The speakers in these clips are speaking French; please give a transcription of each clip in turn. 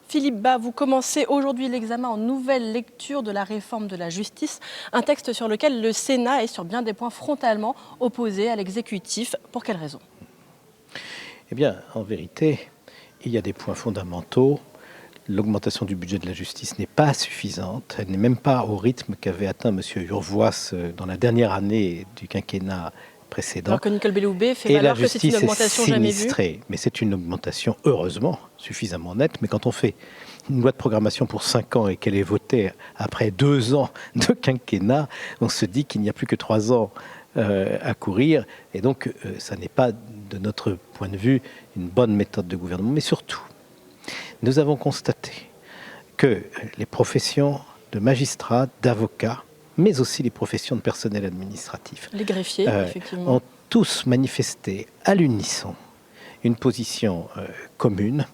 Philippe Bas, vous commencez aujourd'hui l'examen en nouvelle lecture de la réforme de la justice, un texte sur lequel le Sénat est sur bien des points frontalement opposé à l'exécutif. Pour quelles raisons? Eh bien, en vérité, il y a des points fondamentaux. L'augmentation du budget de la justice n'est pas suffisante. Elle n'est même pas au rythme qu'avait atteint M. Urvoas dans la dernière année du quinquennat précédent. Alors que Nicole Belloubet fait Et valoir la que c'est une justice est augmentation jamais vue. sinistrée. Mais c'est une augmentation, heureusement, suffisamment nette. Mais quand on fait une loi de programmation pour 5 ans et qu'elle est votée après 2 ans de quinquennat, on se dit qu'il n'y a plus que 3 ans à courir. Et donc, ça n'est pas, de notre point de vue, une bonne méthode de gouvernement. Mais surtout, nous avons constaté que les professions de magistrats, d'avocats, mais aussi les professions de personnel administratif, les greffiers, effectivement, ont tous manifesté à l'unisson une position commune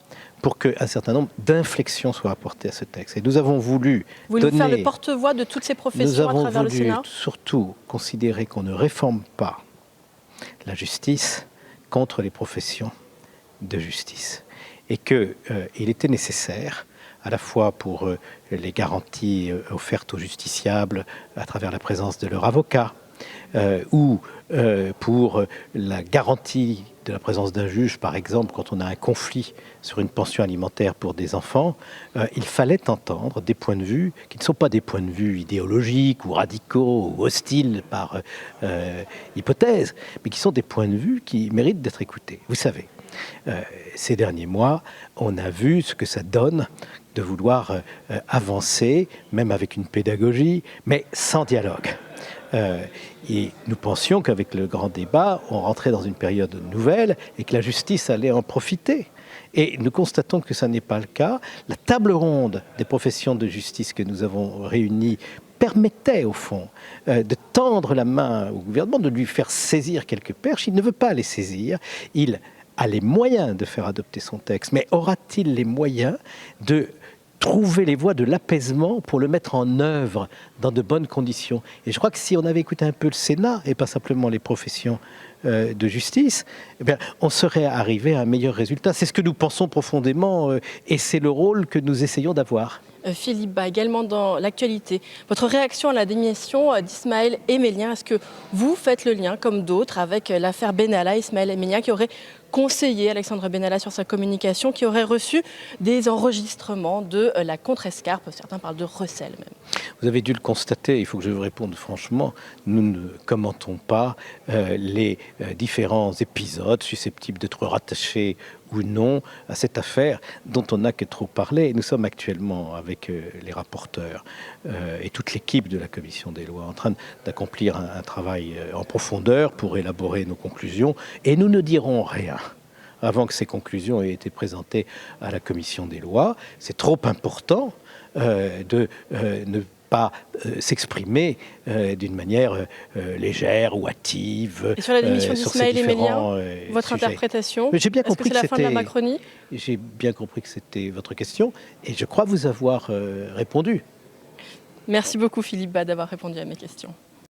pour qu'un certain nombre d'inflexions soient apportées à ce texte. Et nous avons voulu faire le porte-voix de toutes ces professions à travers le Sénat. Nous avons voulu surtout considérer qu'on ne réforme pas la justice contre les professions de justice. Et qu'il était nécessaire, à la fois pour les garanties offertes aux justiciables à travers la présence de leur avocat, ou pour la garantie de la présence d'un juge, par exemple, quand on a un conflit sur une pension alimentaire pour des enfants, il fallait entendre des points de vue qui ne sont pas des points de vue idéologiques ou radicaux ou hostiles par hypothèse, mais qui sont des points de vue qui méritent d'être écoutés. Vous savez, ces derniers mois, on a vu ce que ça donne de vouloir avancer, même avec une pédagogie, mais sans dialogue. Et nous pensions qu'avec le grand débat, on rentrait dans une période nouvelle et que la justice allait en profiter. Et nous constatons que ça n'est pas le cas. La table ronde des professions de justice que nous avons réunies permettait, au fond, de tendre la main au gouvernement, de lui faire saisir quelques perches. Il ne veut pas les saisir. Il a les moyens de faire adopter son texte, mais aura-t-il les moyens de trouver les voies de l'apaisement pour le mettre en œuvre dans de bonnes conditions? Et je crois que si on avait écouté un peu le Sénat, et pas simplement les professions de justice, eh bien, on serait arrivé à un meilleur résultat. C'est ce que nous pensons profondément, et c'est le rôle que nous essayons d'avoir. Philippe Bas, également dans l'actualité, votre réaction à la démission d'Ismaël Emelien, est-ce que vous faites le lien, comme d'autres, avec l'affaire Benalla, Ismaël Emelien qui aurait conseillé Alexandre Benalla sur sa communication, qui aurait reçu des enregistrements de la contre-escarpe, certains parlent de recel même? Vous avez dû le constater, il faut que je vous réponde franchement, nous ne commentons pas les différents épisodes susceptibles d'être rattachés ou non à cette affaire dont on n'a que trop parlé. Nous sommes actuellement avec les rapporteurs et toute l'équipe de la Commission des lois en train d'accomplir un travail en profondeur pour élaborer nos conclusions, et nous ne dirons rien avant que ces conclusions aient été présentées à la Commission des lois. C'est trop important de ne pas s'exprimer d'une manière légère ou hâtive. Et sur la démission d'Ismaël Emelien, votre sujets. interprétation? J'ai bien compris que c'est la fin de la Macronie? J'ai bien compris que c'était votre question et je crois vous avoir répondu. Merci beaucoup Philippe Bas d'avoir répondu à mes questions.